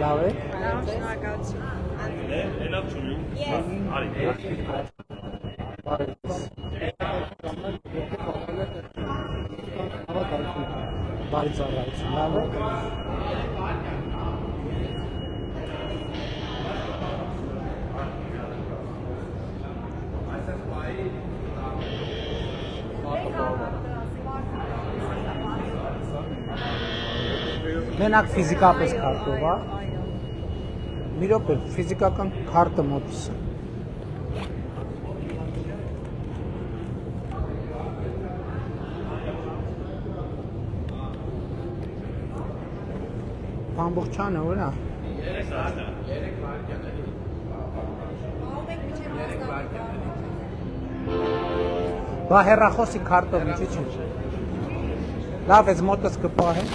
Լավ է։ Բարի ծառայություն, լավ է։ Մենակ ֆիզիկապես քարտով, հա։ Մի րոպե, ֆիզիկական քարտը մոտս է։ Ամբողջանը ուր է։ Բա հեռախոսի քարտով ինչի՞ չէ։ Լավ, ես մոտս կպահեմ։